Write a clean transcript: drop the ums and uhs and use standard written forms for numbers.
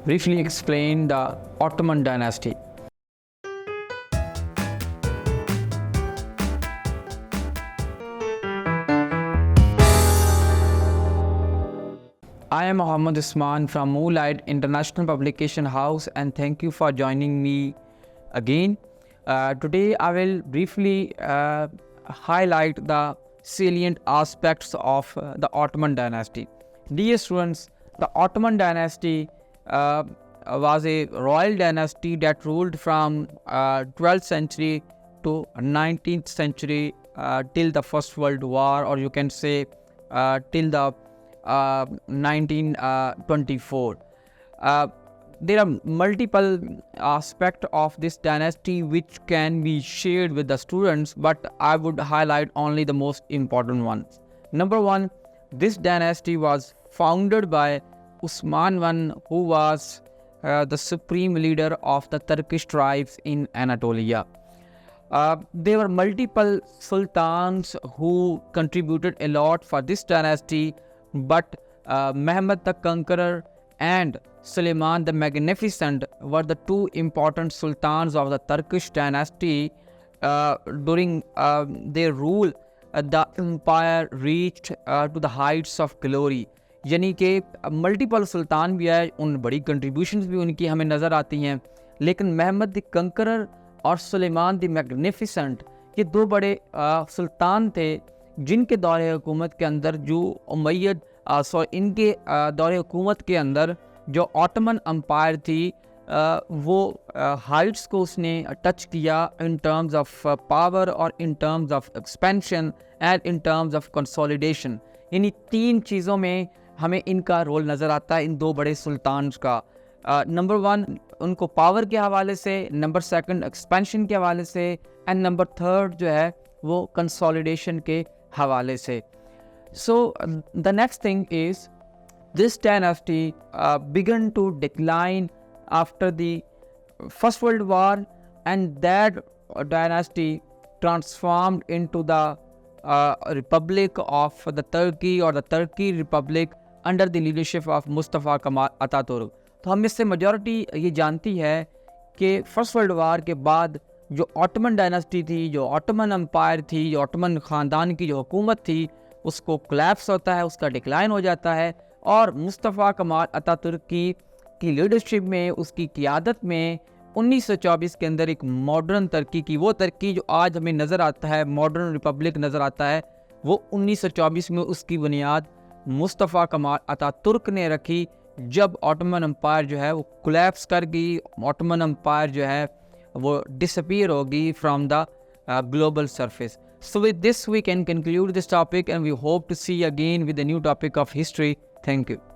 briefly explain the Ottoman dynasty. I am Mohammad Usman from Moonlight International Publication House, and thank you for joining me again. Today I will briefly highlight the salient aspects of the Ottoman dynasty. Dear students, the Ottoman dynasty was a royal dynasty that ruled from 12th century to 19th century till the First World War, or you can say till the 1924. There are multiple aspects of this dynasty which can be shared with the students, but I would highlight only the most important ones. Number one, this dynasty was founded by Usman I, who was the supreme leader of the Turkish tribes in Anatolia. There were multiple sultans who contributed a lot for this dynasty, but Mehmed the Conqueror and Suleiman the Magnificent were the two important sultans of the Turkish dynasty. During their rule, the empire reached to the heights of glory. यानी कि multiple सुल्तान भी आए, उन बड़ी contributions भी उनकी हमें नज़र आती हैं, लेकिन महमद द कंकरर और सुलेमान द मैग्निफिसेंट ये दो बड़े सुल्तान थे जिनके दौरे हुकूमत के अंदर जो उमैयद इनके दौरे हुकूमत के अंदर जो ऑटोमन अम्पायर थी वो हाइट्स को उसने टच किया इन टर्म्स ऑफ पावर और in terms of expansion and in terms of consolidation. यानी तीन चीज़ों में हमें इनका रोल नज़र आता है इन दो बड़े सुल्तान का। नंबर वन उनको पावर के हवाले से, नंबर सेकंड एक्सपेंशन के हवाले से, एंड नंबर थर्ड जो है वो कंसोलिडेशन के हवाले से। So the next thing is this dynasty began to decline after the First World War, and that dynasty transformed into the Republic of the Turkey or the Turkey Republic under the leadership of Mustafa Kemal Atatürk. तो हम इससे majority ये जानती है कि first world war के बाद जो ऑटोमन डायनास्टी थी, जो ऑटोमन अम्पायर थी, जो ऑटोमन ख़ानदान की जो हुकूमत थी, उसको कोलैप्स होता है, उसका डिक्लाइन हो जाता है, और मुस्तफ़ा कमाल अतातुर्क की लीडरशिप में, उसकी क़ियादत में 1924 के अंदर एक मॉडर्न तरक्की की, वो तरक्की जो आज हमें नज़र आता है, मॉडर्न रिपब्लिक नज़र आता है, वो 1924 में उसकी बुनियाद मुस्तफ़ा कमाल अतातुर्क ने रखी, जब ऑटोमन अम्पायर जो है वो कोलैप्स कर गई, ऑटोमन अम्पायर जो है वो डिसअपीयर होगी from the global surface. So with this we can conclude this topic, and we hope to see you again with a new topic of history. Thank you.